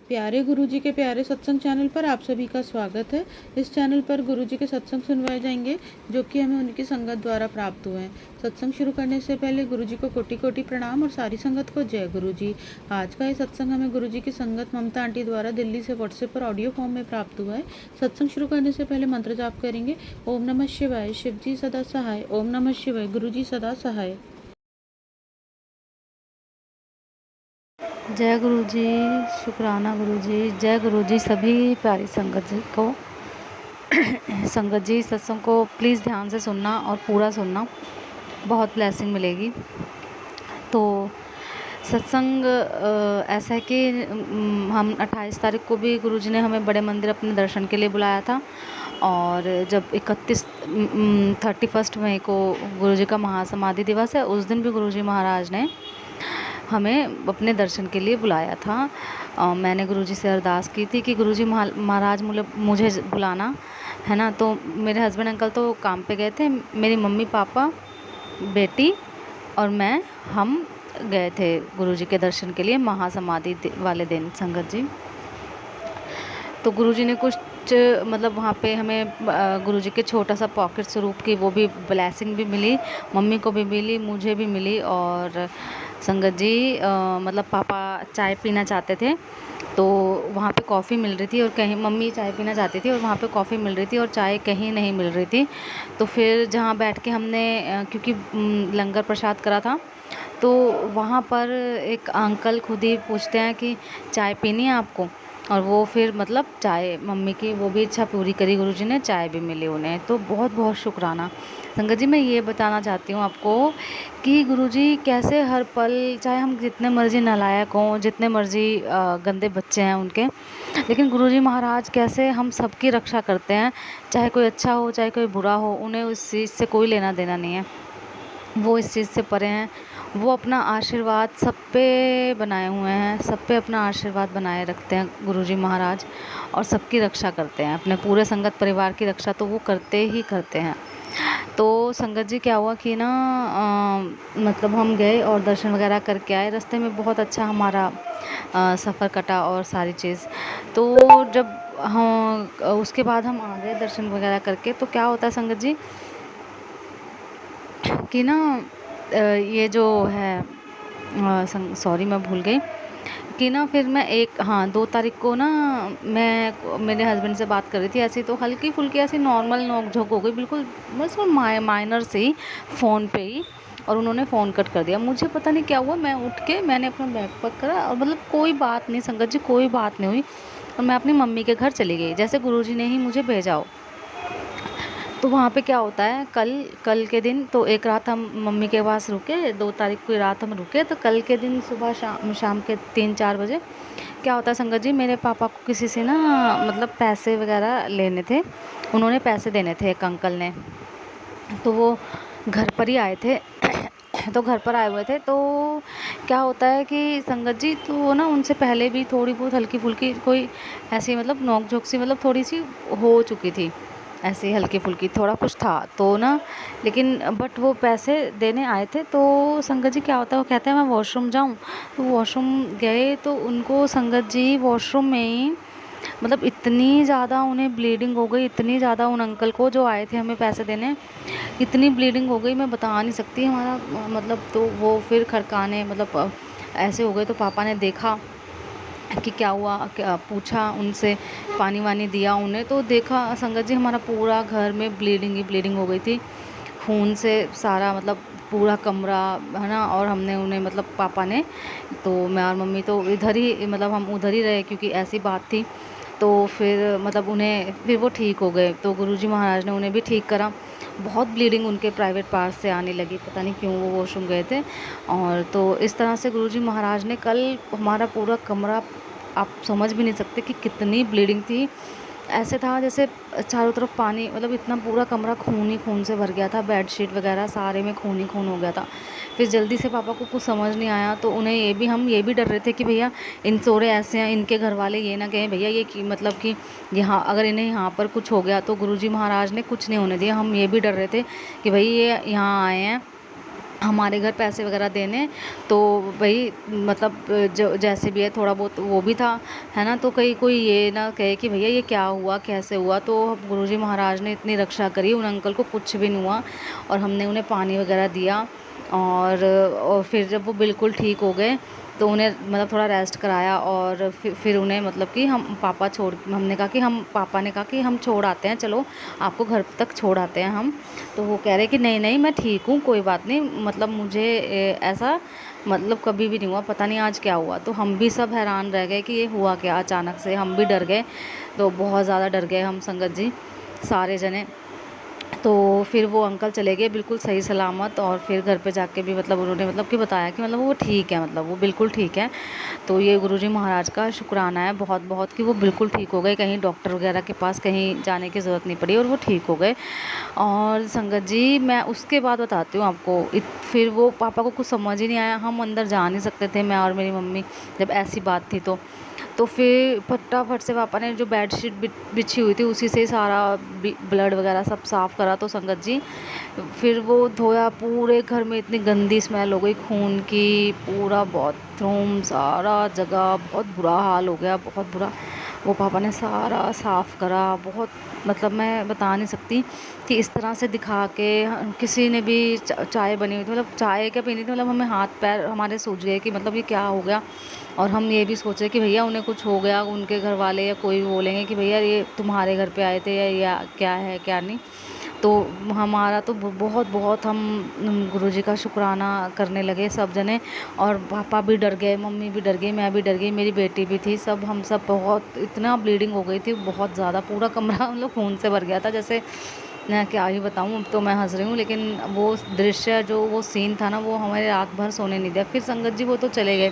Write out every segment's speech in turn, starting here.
प्यारे गुरुजी के प्यारे सत्संग चैनल पर आप सभी का स्वागत है। इस चैनल पर गुरुजी के सत्संग सुनवाए जाएंगे जो कि हमें उनकी संगत द्वारा प्राप्त हुए हैं। सत्संग शुरू करने से पहले गुरुजी को कोटि कोटि प्रणाम और सारी संगत को जय गुरुजी। आज का ये सत्संग हमें गुरुजी की संगत ममता आंटी द्वारा दिल्ली से व्हाट्सएप पर ऑडियो फॉर्म में प्राप्त हुआ है। सत्संग शुरू करने से पहले मंत्र जाप करेंगे। ओम नमः शिवाय, शिव जी सदा सहाय। ओम नमः शिवाय, गुरुजी सदा सहाय। जय गुरु जी, शुक्राना गुरु जी, जय गुरु जी। सभी प्यारी संगत जी को संगत जी सत्संग को प्लीज़ ध्यान से सुनना और पूरा सुनना, बहुत ब्लेसिंग मिलेगी। तो सत्संग ऐसा है कि हम 28 तारीख को भी गुरुजी ने हमें बड़े मंदिर अपने दर्शन के लिए बुलाया था, और जब 31 मई को गुरुजी का महासमाधि दिवस है, उस दिन भी गुरुजी महाराज ने हमें अपने दर्शन के लिए बुलाया था। मैंने गुरुजी से अरदास की थी कि गुरुजी महाराज मुझे बुलाना है ना। तो मेरे हस्बैंड अंकल तो काम पे गए थे, मेरी मम्मी पापा बेटी और मैं, हम गए थे गुरुजी के दर्शन के लिए महासमाधि वाले दिन संगत जी। तो गुरुजी ने कुछ मतलब वहाँ पे हमें गुरुजी के छोटा सा पॉकेट स्वरूप की वो भी ब्लेसिंग भी मिली, मम्मी को भी मिली, मुझे भी मिली। और संगत जी मतलब पापा चाय पीना चाहते थे तो वहाँ पे कॉफ़ी मिल रही थी, और कहीं मम्मी चाय पीना चाहती थी और वहाँ पे कॉफ़ी मिल रही थी और चाय कहीं नहीं मिल रही थी। तो फिर जहाँ बैठ के हमने क्योंकि लंगर प्रसाद करा था, तो वहाँ पर एक अंकल खुद ही पूछते हैं कि चाय पीनी है आपको, और वो फिर मतलब चाय मम्मी की वो भी इच्छा पूरी करी गुरुजी ने, चाय भी मिली उन्हें। तो बहुत बहुत शुक्राना संगत जी। मैं ये बताना चाहती हूँ आपको कि गुरुजी कैसे हर पल, चाहे हम जितने मर्जी नालायक हों, जितने मर्जी गंदे बच्चे हैं उनके, लेकिन गुरुजी महाराज कैसे हम सबकी रक्षा करते हैं, चाहे कोई अच्छा हो चाहे कोई बुरा हो, उन्हें उस चीज़ से कोई लेना देना नहीं है, वो इस चीज़ से परे हैं। वो अपना आशीर्वाद सब पे बनाए हुए हैं, सब पे अपना आशीर्वाद बनाए रखते हैं गुरुजी महाराज, और सबकी रक्षा करते हैं, अपने पूरे संगत परिवार की रक्षा तो वो करते ही करते हैं। तो संगत जी क्या हुआ कि ना मतलब हम गए और दर्शन वगैरह करके आए, रास्ते में बहुत अच्छा हमारा सफ़र कटा और सारी चीज़। तो जब हाँ उसके बाद हम आ गए दर्शन वगैरह करके, तो क्या होता है संगत जी कि ना ये जो है सॉरी मैं भूल गई कि ना, फिर मैं 2 तारीख को ना मैं मेरे हस्बैंड से बात कर रही थी, ऐसी तो हल्की फुल्की ऐसी नॉर्मल नोक झोंक हो गई बिल्कुल, बस वो माइनर से ही फ़ोन पे ही, और उन्होंने फ़ोन कट कर दिया। मुझे पता नहीं क्या हुआ, मैं उठ के मैंने अपना बैग पैक करा और मतलब कोई बात नहीं संगत जी, कोई बात नहीं हुई, और मैं अपनी मम्मी के घर चली गई जैसे गुरुजी ने ही मुझे भेजा हो। तो वहाँ पे क्या होता है, कल के दिन तो एक रात हम मम्मी के पास रुके, 2 तारीख की रात हम रुके, तो कल के दिन सुबह शाम के 3-4 बजे क्या होता है संगत जी, मेरे पापा को किसी से ना मतलब पैसे वगैरह लेने थे, उन्होंने पैसे देने थे एक अंकल ने, तो वो घर पर ही आए थे तो घर पर आए हुए थे। तो क्या होता है कि संगत जी, तो वो ना उनसे पहले भी थोड़ी बहुत हल्की फुल्की कोई ऐसी मतलब नोक झोंक सी मतलब थोड़ी सी हो चुकी थी, ऐसे हल्की फुल्की थोड़ा कुछ था तो ना, लेकिन बट वो पैसे देने आए थे। तो संगत जी क्या होता है, वो कहते हैं मैं वॉशरूम जाऊं, तो वॉशरूम गए तो उनको संगत जी वॉशरूम में ही मतलब इतनी ज़्यादा उन्हें ब्लीडिंग हो गई, इतनी ज़्यादा उन अंकल को जो आए थे हमें पैसे देने, इतनी ब्लीडिंग हो गई मैं बता नहीं सकती हमारा मतलब। तो वो फिर खड़काने मतलब ऐसे हो गए, तो पापा ने देखा कि क्या हुआ, क्या पूछा उनसे, पानी वानी दिया उन्हें, तो देखा संगत जी हमारा पूरा घर में ब्लीडिंग ही ब्लीडिंग हो गई थी, खून से सारा मतलब पूरा कमरा है ना। और हमने उन्हें मतलब पापा ने, तो मैं और मम्मी तो इधर ही मतलब हम उधर ही रहे क्योंकि ऐसी बात थी। तो फिर मतलब उन्हें फिर वो ठीक हो गए, तो गुरुजी महाराज ने उन्हें भी ठीक करा। बहुत ब्लीडिंग उनके प्राइवेट पार्ट से आने लगी, पता नहीं क्यों वो वॉशरूम गए थे। और तो इस तरह से गुरुजी महाराज ने कल हमारा पूरा कमरा, आप समझ भी नहीं सकते कि कितनी ब्लीडिंग थी, ऐसे था जैसे चारों तरफ पानी, मतलब इतना पूरा कमरा खून ही खून से भर गया था, बेडशीट वगैरह सारे में खून ही खून हो गया था। फिर जल्दी से पापा को कुछ समझ नहीं आया, तो उन्हें हम ये भी डर रहे थे कि भैया इन सोरे ऐसे हैं, इनके घर वाले ये ना कहें भैया ये कि मतलब कि यहाँ अगर इन्हें यहाँ पर कुछ हो गया तो गुरुजी महाराज ने कुछ नहीं होने दिया। हम ये भी डर रहे थे कि भाई ये यहाँ आए हैं, हमारे घर पैसे वगैरह देने, तो भाई मतलब जो जैसे भी है थोड़ा बहुत वो भी था, है ना। तो कहीं कोई ये ना कहे कि भैया ये क्या हुआ, कैसे हुआ। तो गुरुजी महाराज ने इतनी रक्षा करी, उन अंकल को कुछ भी नहीं हुआ, और हमने उन्हें पानी वगैरह दिया। और फिर जब वो बिल्कुल ठीक हो गए तो उन्हें मतलब थोड़ा रेस्ट कराया, और फिर उन्हें मतलब कि हमने कहा कि पापा ने कहा कि हम छोड़ आते हैं, चलो आपको घर तक छोड़ आते हैं हम। तो वो कह रहे कि नहीं नहीं मैं ठीक हूँ, कोई बात नहीं, मतलब मुझे ऐसा मतलब कभी भी नहीं हुआ, पता नहीं आज क्या हुआ। तो हम भी सब हैरान रह गए कि ये हुआ क्या अचानक से, हम भी डर गए। तो बहुत ज़्यादा डर गए हम संगत जी, सारे जने। तो फिर वो अंकल चले गए बिल्कुल सही सलामत, और फिर घर पे जाके भी मतलब उन्होंने मतलब कि बताया कि मतलब वो ठीक है, मतलब वो बिल्कुल ठीक है। तो ये गुरुजी महाराज का शुक्राना है बहुत बहुत कि वो बिल्कुल ठीक हो गए, कहीं डॉक्टर वगैरह के पास कहीं जाने की ज़रूरत नहीं पड़ी, और वो ठीक हो गए। और संगत जी मैं उसके बाद बताती हूँ आपको, फिर वो पापा को कुछ समझ ही नहीं आया, हम अंदर जा नहीं सकते थे, मैं और मेरी मम्मी, जब ऐसी बात थी। तो फिर फटाफट से पापा ने जो बेडशीट बिछी हुई थी उसी से सारा ब्लड वगैरह सब साफ़ करा। तो संगत जी फिर वो धोया, पूरे घर में इतनी गंदी स्मेल हो गई खून की, पूरा बाथरूम सारा जगह बहुत बुरा हाल हो गया, बहुत बुरा। वो पापा ने सारा साफ़ करा, बहुत मतलब मैं बता नहीं सकती कि इस तरह से दिखा के किसी ने भी चाय बनी हुई थी, मतलब चाय क्या पीनी थी, मतलब हमें हाथ पैर हमारे सूज गए कि मतलब ये क्या हो गया। और हम ये भी सोचे कि भैया उन्हें कुछ हो गया, उनके घर वाले या कोई भी बोलेंगे कि भैया ये तुम्हारे घर पे आए थे या क्या है क्या नहीं। तो हमारा तो बहुत बहुत हम गुरुजी का शुक्राना करने लगे सब जने। और पापा भी डर गए, मम्मी भी डर गई, मैं भी डर गई, मेरी बेटी भी थी, सब हम सब बहुत, इतना ब्लीडिंग हो गई थी बहुत ज़्यादा, पूरा कमरा मतलब खून से भर गया था। जैसे मैं क्या ही बताऊँ, अब तो मैं हंस रही हूँ, लेकिन वो दृश्य जो वो सीन था ना, वो हमारे रात भर सोने नहीं दिया। फिर संगत जी वो तो चले गए,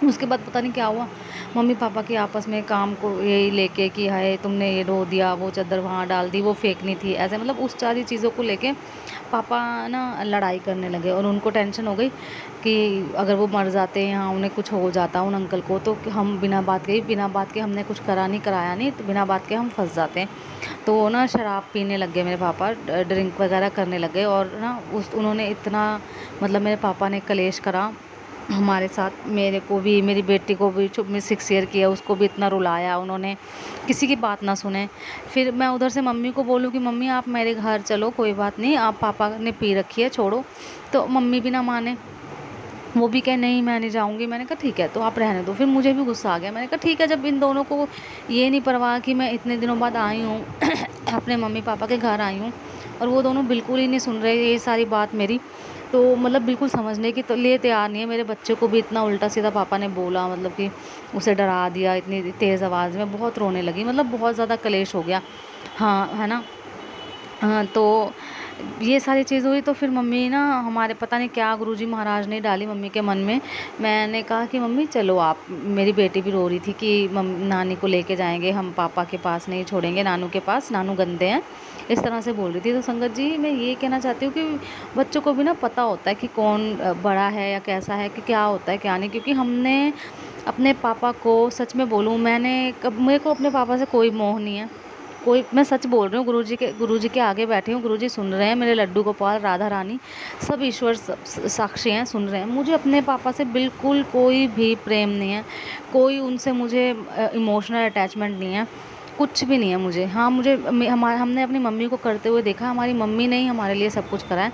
उसके बाद पता नहीं क्या हुआ, मम्मी पापा के आपस में काम को यही लेके कि हाय तुमने ये रो दिया, वो चादर वहाँ डाल दी, वो फेंकनी थी, ऐसे मतलब उस सारी चीज़ों को लेके पापा ना लड़ाई करने लगे। और उनको टेंशन हो गई कि अगर वो मर जाते या उन्हें कुछ हो जाता उन अंकल को, तो हम बिना बात के हमने कुछ करा नहीं कराया नहीं, तो बिना बात के हम फंस जाते हैं। तो वो ना शराब पीने लग गए मेरे पापा, ड्रिंक वगैरह करने लग गए। और ना उन्होंने इतना मतलब मेरे पापा ने कलेश करा हमारे साथ, मेरे को भी, मेरी बेटी को भी, चुप में 6 ईयर की है, उसको भी इतना रुलाया उन्होंने, किसी की बात ना सुने। फिर मैं उधर से मम्मी को बोलूँ कि मम्मी आप मेरे घर चलो, कोई बात नहीं, आप पापा ने पी रखी है छोड़ो, तो मम्मी भी ना माने, वो भी कहे नहीं मैं नहीं जाऊँगी। मैंने कहा ठीक है तो आप रहने दो। फिर मुझे भी गुस्सा आ गया, मैंने कहा ठीक है, जब इन दोनों को ये नहीं परवाह कि मैं इतने दिनों बाद आई हूँ अपने मम्मी पापा के घर आई हूँ, और वो दोनों बिल्कुल ही नहीं सुन रहे ये सारी बात मेरी, तो मतलब बिल्कुल समझने के तो लिए तैयार नहीं है। मेरे बच्चे को भी इतना उल्टा सीधा पापा ने बोला, मतलब कि उसे डरा दिया इतनी तेज़ आवाज़ में, बहुत रोने लगी, मतलब बहुत ज़्यादा कलेश हो गया। हाँ, है ना। हाँ, तो ये सारी चीज़ हुई। तो फिर मम्मी ना हमारे पता नहीं क्या गुरुजी महाराज ने डाली मम्मी के मन में। मैंने कहा कि मम्मी चलो आप, मेरी बेटी भी रो रही थी कि नानी को लेके जाएंगे हम, पापा के पास नहीं छोड़ेंगे, नानू के पास, नानू गंदे हैं, इस तरह से बोल रही थी। तो संगत जी मैं ये कहना चाहती हूँ कि बच्चों को भी ना पता होता है कि कौन बड़ा है या कैसा है, कि क्या होता है क्या नहीं। क्योंकि हमने अपने पापा को, सच में बोलूँ, मेरे को अपने पापा से कोई मोह नहीं है, कोई, मैं सच बोल रही हूँ। गुरुजी के आगे बैठी हूँ, गुरुजी सुन रहे हैं, मेरे लड्डू गोपाल, राधा रानी, सब ईश्वर साक्षी हैं, सुन रहे हैं। मुझे अपने पापा से बिल्कुल कोई भी प्रेम नहीं है, कोई उनसे मुझे इमोशनल अटैचमेंट नहीं है, कुछ भी नहीं है मुझे। हाँ, हमने अपनी मम्मी को करते हुए देखा, हमारी मम्मी ने ही हमारे लिए सब कुछ करा है,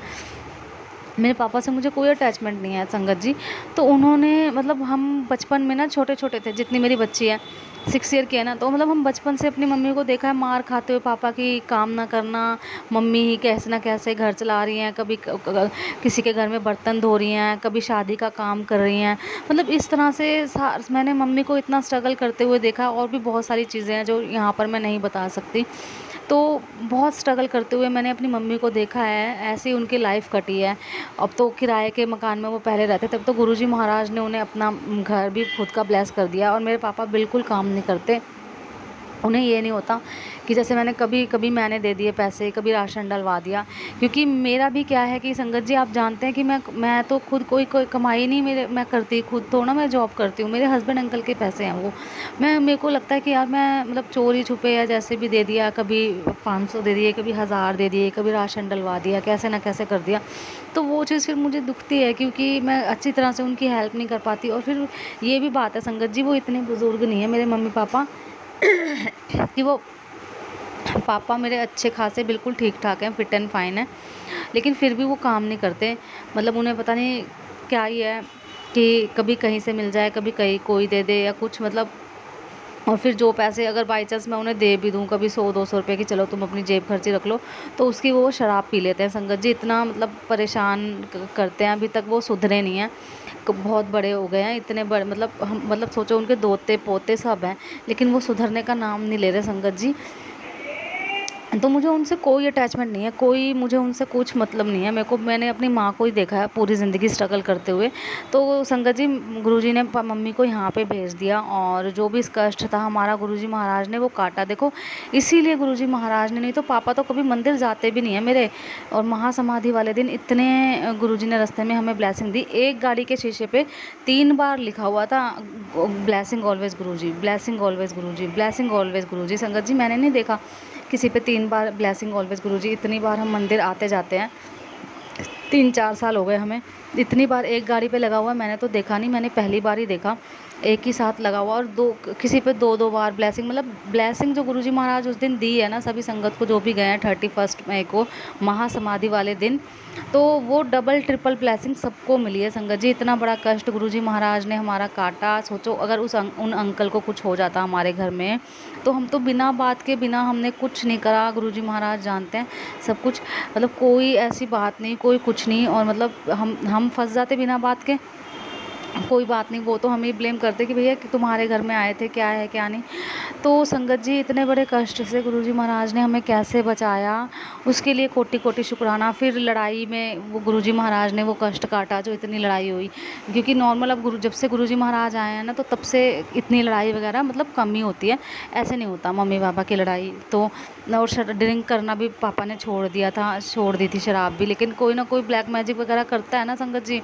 मेरे पापा से मुझे कोई अटैचमेंट नहीं है संगत जी। तो उन्होंने मतलब हम बचपन में ना छोटे छोटे थे, जितनी मेरी बच्ची है 6 ईयर की है ना, तो मतलब हम बचपन से अपनी मम्मी को देखा है मार खाते हुए, पापा की काम ना करना, मम्मी ही कैसे ना कैसे घर चला रही हैं, कभी किसी के घर में बर्तन धो रही हैं, कभी शादी का काम कर रही हैं, मतलब इस तरह से मैंने मम्मी को इतना स्ट्रगल करते हुए देखा। और भी बहुत सारी चीज़ें हैं जो यहाँ पर मैं नहीं बता सकती। तो बहुत स्ट्रगल करते हुए मैंने अपनी मम्मी को देखा है, ऐसे ही उनकी लाइफ कटी है। अब तो किराए के मकान में वो पहले रहते, तब तो गुरुजी महाराज ने उन्हें अपना घर भी खुद का ब्लेस कर दिया। और मेरे पापा बिल्कुल काम नहीं करते, उन्हें ये नहीं होता कि जैसे मैंने कभी कभी मैंने दे दिए पैसे, कभी राशन डलवा दिया। क्योंकि मेरा भी क्या है कि संगत जी आप जानते हैं कि मैं तो खुद कोई कमाई नहीं, मैं करती खुद तो ना, मैं जॉब करती हूँ। मेरे हस्बैंड अंकल के पैसे हैं वो। मेरे को लगता है कि यार मैं मतलब चोरी छुपे या जैसे भी दे दिया, कभी 500 दे दिए, कभी 1000 दे दिए, कभी राशन डलवा दिया, कैसे ना कैसे कर दिया। तो वो चीज़ फिर मुझे दुखती है, क्योंकि मैं अच्छी तरह से उनकी हेल्प नहीं कर पाती। और फिर ये भी बात है संगत जी, वो इतने बुज़ुर्ग नहीं है मेरे मम्मी पापा कि वो, पापा मेरे अच्छे खासे बिल्कुल ठीक ठाक हैं, फिट एंड फाइन है, लेकिन फिर भी वो काम नहीं करते। मतलब उन्हें पता नहीं क्या ही है कि कभी कहीं से मिल जाए, कभी कहीं कोई दे दे या कुछ, मतलब। और फिर जो पैसे अगर बाई चांस मैं उन्हें दे भी दूँ कभी 100-200 रुपए कि चलो तुम अपनी जेब खर्ची रख लो, तो उसकी वो शराब पी लेते हैं संगत जी। इतना मतलब परेशान करते हैं, अभी तक वो सुधरे नहीं हैं। बहुत बड़े हो गए हैं, इतने बड़े, मतलब हम, मतलब सोचो उनके दोते पोते सब हैं, लेकिन वो सुधरने का नाम नहीं ले रहे संगत जी। तो मुझे उनसे कोई अटैचमेंट नहीं है, कोई मुझे उनसे कुछ मतलब नहीं है। मैंने अपनी माँ को ही देखा है पूरी ज़िंदगी स्ट्रगल करते हुए। तो संगत जी गुरुजी ने मम्मी को यहाँ पे भेज दिया, और जो भी इस कष्ट था हमारा गुरुजी महाराज ने वो काटा। देखो इसीलिए गुरुजी महाराज ने, नहीं तो पापा तो कभी मंदिर जाते भी नहीं है मेरे। और महासमाधि वाले दिन इतने गुरुजी ने रास्ते में हमें ब्लेसिंग दी। एक गाड़ी के शीशे पे 3 बार लिखा हुआ था, ब्लेसिंग ऑलवेज गुरुजी, ब्लेसिंग ऑलवेज गुरुजी, ब्लेसिंग ऑलवेज गुरुजी। संगत जी मैंने नहीं देखा किसी पे 3 बार ब्लेसिंग ऑलवेज गुरुजी। इतनी बार हम मंदिर आते जाते हैं, 3-4 साल हो गए हमें, इतनी बार एक गाड़ी पे लगा हुआ है मैंने तो देखा नहीं। मैंने पहली बार ही देखा एक ही साथ लगा हुआ, और किसी पे 2-2 बार ब्लेसिंग, मतलब ब्लेसिंग जो गुरुजी महाराज उस दिन दी है ना सभी संगत को, जो भी गए हैं 31 मई को महासमाधि वाले दिन, तो वो डबल ट्रिपल ब्लेसिंग सबको मिली है संगत जी। इतना बड़ा कष्ट गुरुजी महाराज ने हमारा काटा। सोचो अगर उन अंकल को कुछ हो जाता हमारे घर में, तो हम तो बिना बात के, बिना हमने कुछ नहीं करा, गुरुजी महाराज जानते हैं सब कुछ, मतलब कोई ऐसी बात नहीं, कोई कुछ नहीं, और मतलब हम फंस जाते बिना बात के। कोई बात नहीं, वो तो हमें ब्लेम करते कि भैया कि तुम्हारे घर में आए थे, क्या है क्या नहीं। तो संगत जी इतने बड़े कष्ट से गुरुजी महाराज ने हमें कैसे बचाया, उसके लिए कोटि कोटि शुक्राना। फिर लड़ाई में वो गुरुजी महाराज ने वो कष्ट काटा जो इतनी लड़ाई हुई, क्योंकि नॉर्मल अब जब से गुरुजी महाराज आए हैं ना, तो तब से इतनी लड़ाई वगैरह मतलब कम ही होती है, ऐसे नहीं होता मम्मी पापा की लड़ाई तो। और ड्रिंक करना भी पापा ने छोड़ दिया था, छोड़ दी थी शराब भी, लेकिन कोई ना कोई ब्लैक मैजिक वगैरह करता है ना संगत जी।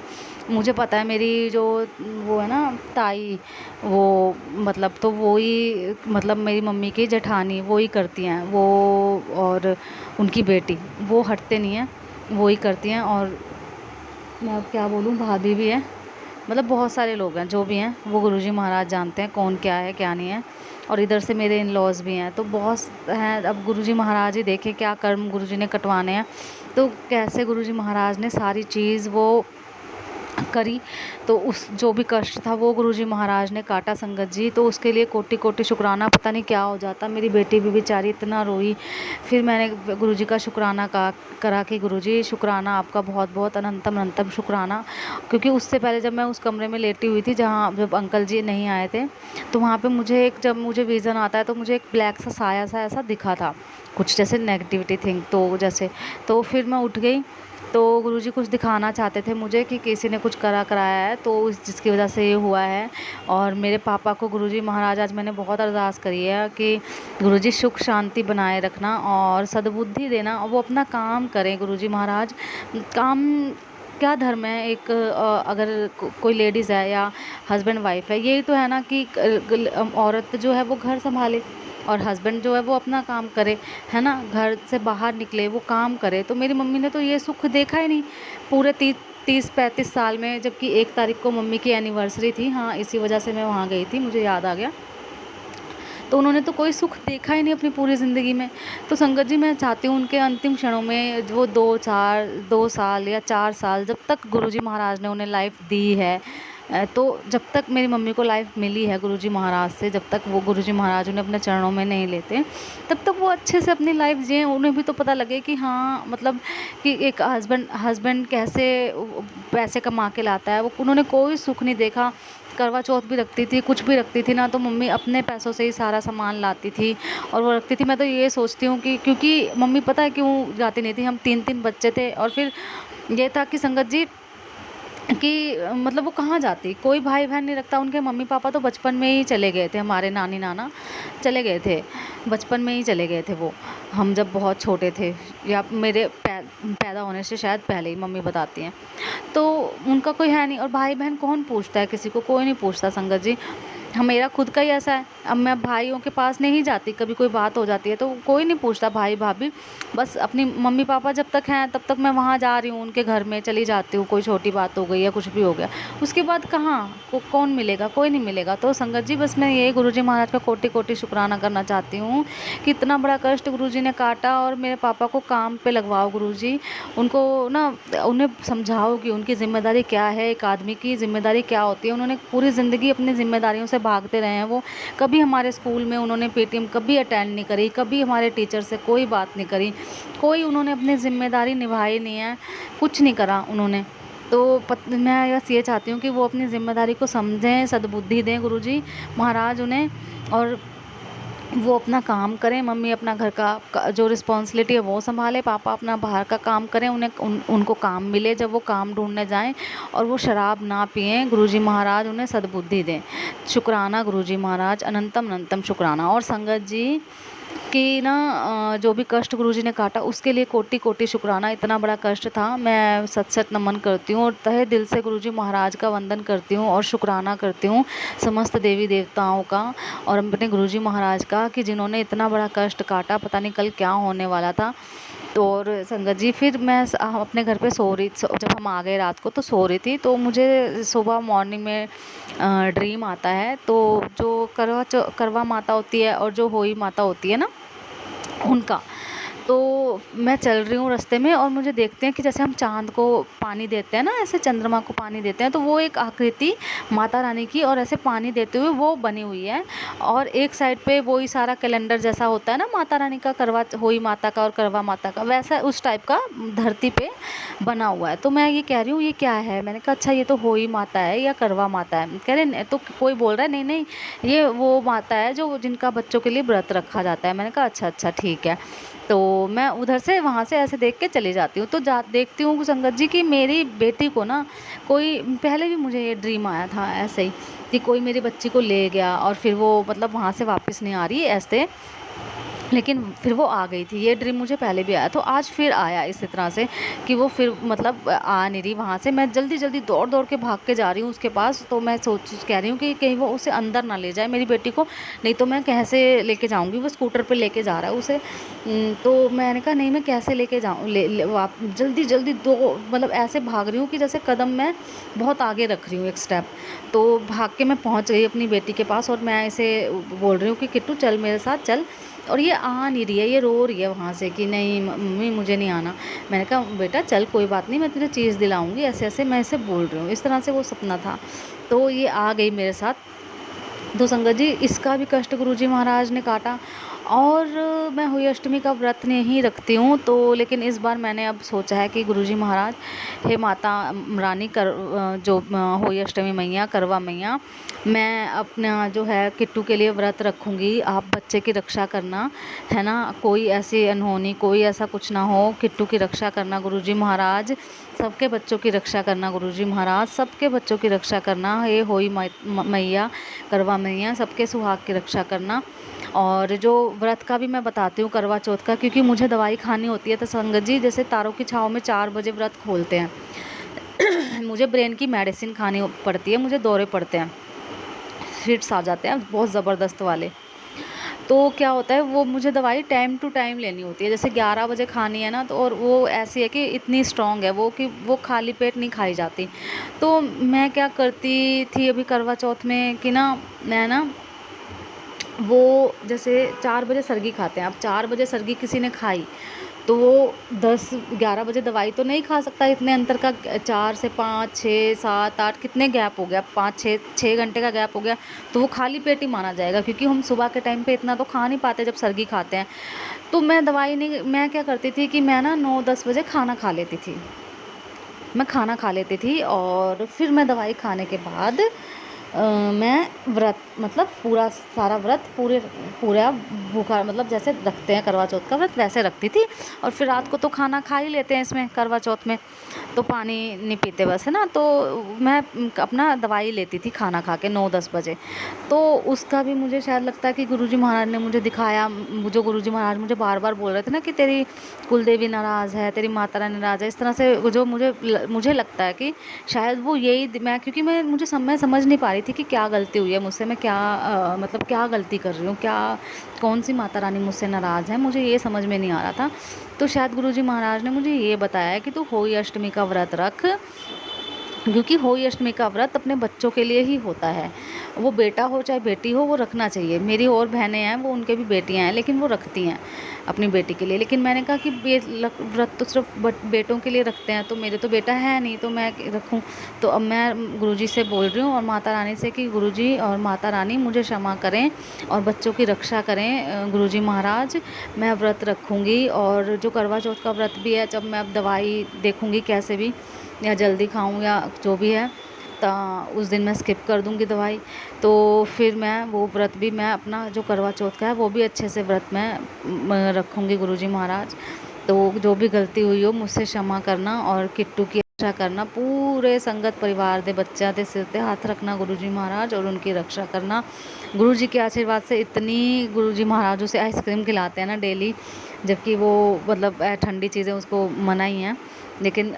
मुझे पता है, मेरी जो वो है ना ताई, वो मतलब तो वो ही, मतलब मेरी मम्मी की जेठानी वो ही करती हैं वो, और उनकी बेटी वो हटते नहीं हैं, वो ही करती हैं। और मैं अब क्या बोलूँ, भाभी भी है, मतलब बहुत सारे लोग हैं जो भी हैं वो गुरुजी महाराज जानते हैं कौन क्या है क्या नहीं है। और इधर से मेरे इन लॉज भी हैं, तो बहुत हैं। अब गुरुजी महाराज ही देखे क्या कर्म गुरुजी ने कटवाने हैं, तो कैसे गुरुजी महाराज ने सारी चीज़ वो करी, तो उस जो भी कष्ट था वो गुरुजी महाराज ने काटा संगत जी। तो उसके लिए कोटि कोटि शुक्राना, पता नहीं क्या हो जाता। मेरी बेटी भी बेचारी इतना रोई, फिर मैंने गुरुजी का शुक्राना करा कि गुरुजी शुक्राना आपका, बहुत बहुत अनंतम अनंतम शुक्राना। क्योंकि उससे पहले जब मैं उस कमरे में लेटी हुई थी जहाँ जब अंकल जी नहीं आए थे, तो वहाँ पे जब मुझे विज़न आता है तो मुझे एक ब्लैक सा साया सा ऐसा दिखा था, कुछ जैसे नेगेटिविटी थिंक तो जैसे। तो फिर मैं उठ गई, तो गुरुजी कुछ दिखाना चाहते थे मुझे कि किसी ने कुछ कराया है, तो जिसकी वजह से ये हुआ है। और मेरे पापा को गुरुजी महाराज, आज मैंने बहुत अरदास करी है कि गुरुजी सुख शांति बनाए रखना और सद्बुद्धि देना, और वो अपना काम करें गुरुजी महाराज। काम क्या धर्म है, एक अगर कोई लेडीज़ है या हस्बैंड वाइफ है, यही तो है ना कि औरत जो है वो घर संभाले, और हस्बैंड जो है वो अपना काम करे, है ना, घर से बाहर निकले, वो काम करे। तो मेरी मम्मी ने तो ये सुख देखा ही नहीं पूरे 30-35 साल में, जबकि 1 तारीख को मम्मी की एनिवर्सरी थी। हाँ, इसी वजह से मैं वहाँ गई थी, मुझे याद आ गया। तो उन्होंने तो कोई सुख देखा ही नहीं अपनी पूरी ज़िंदगी में। तो संगत जी मैं चाहती हूँ उनके अंतिम क्षणों में वो 2 साल या 4 साल जब तक गुरुजी महाराज ने उन्हें लाइफ दी है, तो जब तक मेरी मम्मी को लाइफ मिली है गुरुजी महाराज से, जब तक वो गुरुजी महाराज उन्हें अपने चरणों में नहीं लेते, तब तक वो अच्छे से अपनी लाइफ जिए। उन्हें भी तो पता लगे कि हाँ, मतलब कि एक हस्बैंड कैसे पैसे कमा के लाता है। वो उन्होंने कोई सुख नहीं देखा। करवा चौथ भी रखती थी, कुछ भी रखती थी ना, तो मम्मी अपने पैसों से ही सारा सामान लाती थी और वो रखती थी। मैं तो ये सोचती हूँ कि क्योंकि मम्मी पता है क्यों जाती नहीं थी, हम 3-3 बच्चे थे, और फिर ये था कि संगत जी कि मतलब वो कहाँ जाती, कोई भाई बहन नहीं रखता। उनके मम्मी पापा तो बचपन में ही चले गए थे, हमारे नानी नाना चले गए थे, बचपन में ही चले गए थे वो, हम जब बहुत छोटे थे, या मेरे पैदा होने से शायद पहले ही, मम्मी बताती हैं। तो उनका कोई है नहीं, और भाई बहन कौन पूछता है किसी को, कोई नहीं पूछता संगत जी। मेरा खुद का ही ऐसा है, अब मैं भाइयों के पास नहीं जाती, कभी कोई बात हो जाती है तो कोई नहीं पूछता भाई भाभी, बस अपनी मम्मी पापा जब तक हैं तब तक मैं वहाँ जा रही हूँ, उनके घर में चली जाती हूँ, कोई छोटी बात हो गई या कुछ भी हो गया, उसके बाद कहाँ कौन मिलेगा, कोई नहीं मिलेगा। तो संगत जी बस मैं ये गुरुजी महाराज का कोटि कोटि शुक्राना करना चाहती हूँ कि इतना बड़ा कष्ट गुरुजी ने काटा, और मेरे पापा को काम पे लगवाओ गुरुजी, उनको ना, उन्हें समझाओ कि उनकी ज़िम्मेदारी क्या है, एक आदमी की ज़िम्मेदारी क्या होती है। उन्होंने पूरी ज़िंदगी अपनी ज़िम्मेदारियों से भागते रहे हैं वो, कभी हमारे स्कूल में उन्होंने पीटीएम कभी अटेंड नहीं करी, कभी हमारे टीचर से कोई बात नहीं करी, कोई उन्होंने अपनी ज़िम्मेदारी निभाई नहीं है, कुछ नहीं करा उन्होंने। तो मैं बस ये चाहती हूँ कि वो अपनी ज़िम्मेदारी को समझें, सद्बुद्धि दें गुरुजी महाराज उन्हें, और वो अपना काम करें, मम्मी अपना घर का जो रिस्पॉन्सिबिलिटी है वो संभाले, पापा अपना बाहर का काम करें, उनको काम मिले जब वो काम ढूंढने जाएं, और वो शराब ना पिएं, गुरुजी महाराज उन्हें सद्बुद्धि दें। शुक्राना गुरुजी महाराज, अनंतम अनंतम शुक्राना। और संगत जी कि ना जो भी कष्ट गुरुजी ने काटा उसके लिए कोटि कोटि शुक्राना, इतना बड़ा कष्ट था, मैं सच सच नमन करती हूँ, और तहे दिल से गुरुजी महाराज का वंदन करती हूँ और शुक्राना करती हूँ समस्त देवी देवताओं का और अपने गुरुजी महाराज का, कि जिन्होंने इतना बड़ा कष्ट काटा, पता नहीं कल क्या होने वाला था। तो और संगत जी फिर मैं अपने घर पे सो रही, जब हम आ गए रात को तो सो रही थी, तो मुझे सुबह मॉर्निंग में ड्रीम आता है। तो जो करवा माता होती है और जो होई माता होती है ना, उनका, तो मैं चल रही हूँ रास्ते में, और मुझे देखते हैं कि जैसे हम चाँद को पानी देते हैं ना, ऐसे चंद्रमा को पानी देते हैं, तो वो एक आकृति माता रानी की और ऐसे पानी देते हुए वो बनी हुई है, और एक साइड पे वही सारा कैलेंडर जैसा होता है ना माता रानी का, करवा होई माता का और करवा माता का, वैसा उस टाइप का धरती पे बना हुआ है। तो मैं ये कह रही हूँ ये क्या है, मैंने कहा अच्छा ये तो होई माता है या करवा माता है, कह रहे तो कोई बोल रहा है नहीं नहीं ये वो माता है जो जिनका बच्चों के लिए व्रत रखा जाता है। मैंने कहा अच्छा अच्छा ठीक है। तो मैं उधर से वहाँ से ऐसे देख के चली जाती हूँ, तो देखती हूँ संगत जी कि मेरी बेटी को ना कोई, पहले भी मुझे ये ड्रीम आया था ऐसे ही कि कोई मेरी बच्ची को ले गया, और फिर वो मतलब वहाँ से वापस नहीं आ रही ऐसे, लेकिन फिर वो आ गई थी। ये ड्रीम मुझे पहले भी आया, तो आज फिर आया इसी तरह से कि वो फिर मतलब आ नहीं रही वहाँ से। मैं जल्दी जल्दी दौड़ दौड़ के भाग के जा रही हूँ उसके पास, तो मैं कह रही हूँ कि कहीं वो उसे अंदर ना ले जाए मेरी बेटी को, नहीं तो मैं कैसे लेके जाऊँगी, वो स्कूटर पे लेके जा रहा है उसे। तो मैंने कहा नहीं मैं कैसे लेके जाऊँ, जल्दी जल्दी दो मतलब ऐसे भाग रही हूँ कि जैसे कदम मैं बहुत आगे रख रही हूँ एक स्टेप। तो भाग के मैं पहुँच गई अपनी बेटी के पास, और मैं इसे बोल रही हूँ कि किट्टू चल मेरे साथ चल, और ये आ नहीं रही है, ये रो रही है वहाँ से कि नहीं मम्मी मुझे नहीं आना। मैंने कहा बेटा चल कोई बात नहीं, मैं तुझे चीज़ दिलाऊंगी, ऐसे ऐसे मैं इसे बोल रही हूँ। इस तरह से वो सपना था, तो ये आ गई मेरे साथ। तो संगत जी इसका भी कष्ट गुरुजी महाराज ने काटा। और मैं हुई अष्टमी का व्रत नहीं रखती हूँ, तो लेकिन इस बार मैंने अब सोचा है कि गुरुजी महाराज, हे माता रानी जो हुई अष्टमी मैया, करवा मैया, मैं अपना जो है किट्टू के लिए व्रत रखूँगी, आप बच्चे की रक्षा करना है ना, कोई ऐसी अनहोनी, कोई ऐसा कुछ ना हो, किट्टू की रक्षा करना गुरुजी महाराज, सबके बच्चों की रक्षा करना गुरुजी महाराज, सबके बच्चों की रक्षा करना, हे होई मैया, करवा मैया, सबके सुहाग की रक्षा करना। और जो व्रत का भी मैं बताती हूँ करवा चौथ का, क्योंकि मुझे दवाई खानी होती है, तो संगत जी जैसे तारों की छाँव में 4 बजे व्रत खोलते हैं मुझे ब्रेन की मेडिसिन खानी पड़ती है, मुझे दौरे पड़ते हैं, फिट्स आ जाते हैं बहुत ज़बरदस्त वाले। तो क्या होता है वो मुझे दवाई टाइम टू टाइम लेनी होती है, जैसे 11 बजे खानी है ना, तो और वो ऐसी है कि इतनी स्ट्रॉन्ग है वो कि वो खाली पेट नहीं खाई जाती। तो मैं क्या करती थी अभी करवा चौथ में कि ना, मैं ना वो जैसे 4 बजे सरगी खाते हैं, अब 4 बजे सरगी किसी ने खाई तो वो 10-11 बजे दवाई तो नहीं खा सकता, इतने अंतर का 4 से 5 6 7 8 कितने गैप हो गया, 5 6 घंटे का गैप हो गया, तो वो खाली पेट ही माना जाएगा, क्योंकि हम सुबह के टाइम पे इतना तो खा नहीं पाते जब सरगी खाते हैं। तो मैं दवाई नहीं, मैं क्या करती थी कि मैं ना 9-10 बजे खाना खा लेती थी, मैं खाना खा लेती थी, और फिर मैं दवाई खाने के बाद मैं व्रत मतलब पूरा सारा व्रत पूरा भूखा मतलब जैसे रखते हैं करवा चौथ का व्रत वैसे रखती थी। और फिर रात को तो खाना खा ही लेते हैं इसमें करवा चौथ में, तो पानी नहीं पीते बस, है ना। तो मैं अपना दवाई लेती थी खाना खा के 9-10 बजे। तो उसका भी मुझे शायद लगता है कि गुरुजी महाराज ने मुझे दिखाया, जो गुरुजी महाराज मुझे बार बार बोल रहे थे ना कि तेरी कुलदेवी नाराज़ है, तेरी माता रानी नाराज़ है, इस तरह से जो मुझे लगता है कि शायद वो यही मैं, क्योंकि मैं समझ नहीं पा रही थी कि क्या गलती हुई है मुझसे, मैं क्या मतलब क्या गलती कर रही हूँ, क्या कौन सी माता रानी मुझसे नाराज़ है, मुझे ये समझ में नहीं आ रहा था। तो शायद गुरुजी महाराज ने मुझे ये बताया है कि तू होली अष्टमी का व्रत रख, क्योंकि होली अष्टमी का व्रत अपने बच्चों के लिए ही होता है। वो बेटा हो चाहे बेटी हो, वो रखना चाहिए। मेरी और बहनें हैं, वो उनके भी बेटियां हैं, लेकिन वो रखती हैं अपनी बेटी के लिए। लेकिन मैंने कहा कि व्रत तो सिर्फ बेटों के लिए रखते हैं, तो मेरे तो बेटा है नहीं, तो मैं रखूं। तो अब मैं गुरुजी से बोल रही हूँ और माता रानी से कि गुरुजी और माता रानी मुझे क्षमा करें और बच्चों की रक्षा करें। गुरुजी महाराज, मैं व्रत रखूँगी। और जो करवा चौथ का व्रत भी है, जब मैं अब दवाई देखूँगी कैसे भी, या जल्दी खाऊं या जो भी है, उस दिन मैं स्किप कर दूंगी दवाई। तो फिर मैं वो व्रत भी, मैं अपना जो करवा चौथ का है वो भी अच्छे से व्रत मैं रखूंगी गुरुजी महाराज। तो जो भी गलती हुई हो मुझसे क्षमा करना और किट्टू की रक्षा करना, पूरे संगत परिवार दे बच्चा दे सिर ते हाथ रखना गुरुजी महाराज और उनकी रक्षा करना। गुरुजी के आशीर्वाद से इतनी गुरुजी महाराजों से आइसक्रीम खिलाते हैं ना डेली, जबकि वो मतलब ठंडी चीज़ें उसको मना ही हैं, लेकिन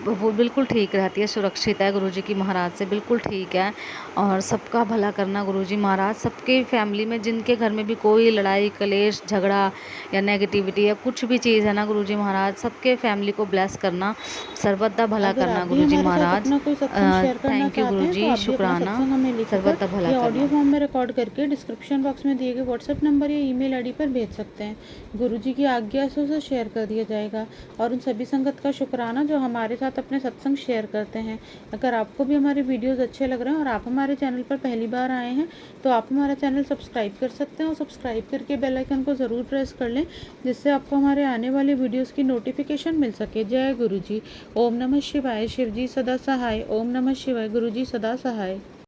वो बिल्कुल ठीक रहती है, सुरक्षित है गुरुजी की महाराज से, बिल्कुल ठीक है। और सबका भला करना गुरुजी महाराज, सबके फैमिली में जिनके घर में भी कोई लड़ाई कलेश झगड़ा या नेगेटिविटी या कुछ भी चीज़ है ना गुरुजी महाराज, सबके फैमिली को ब्लेस करना, सर्वदा भला अगर आप करना भी गुरुजी हमारे साथ महाराज। अपना कोई सत्संग शेयर करना थैंक यू चाहते हैं तो गुरुजी, आप भी अपना शुक्राना, सत्संग हमें लिखकर सर्वदा भला या ऑडियो करना। फॉर्म में रिकॉर्ड करके डिस्क्रिप्शन बॉक्स में दिए गए व्हाट्सएप नंबर या ईमेल आईडी पर भेज सकते हैं। गुरुजी की आज्ञा से उसे शेयर कर दिया जाएगा। और उन सभी संगत का शुक्राना जो हमारे साथ अपने सत्संग शेयर करते हैं। अगर आपको भी हमारे वीडियोज़ अच्छे लग रहे हैं और आप हमारे चैनल पर पहली बार आए हैं तो आप हमारा चैनल सब्सक्राइब कर सकते हैं और सब्सक्राइब करके बेल आइकन को ज़रूर प्रेस कर लें, जिससे आपको हमारे आने वाले वीडियोज़ की नोटिफिकेशन मिल सके। जय गुरु जी। ओम नमः शिवाय। शिव जी सदा सहाय। ओम नमः शिवाय। गुरु जी सदा सहाय।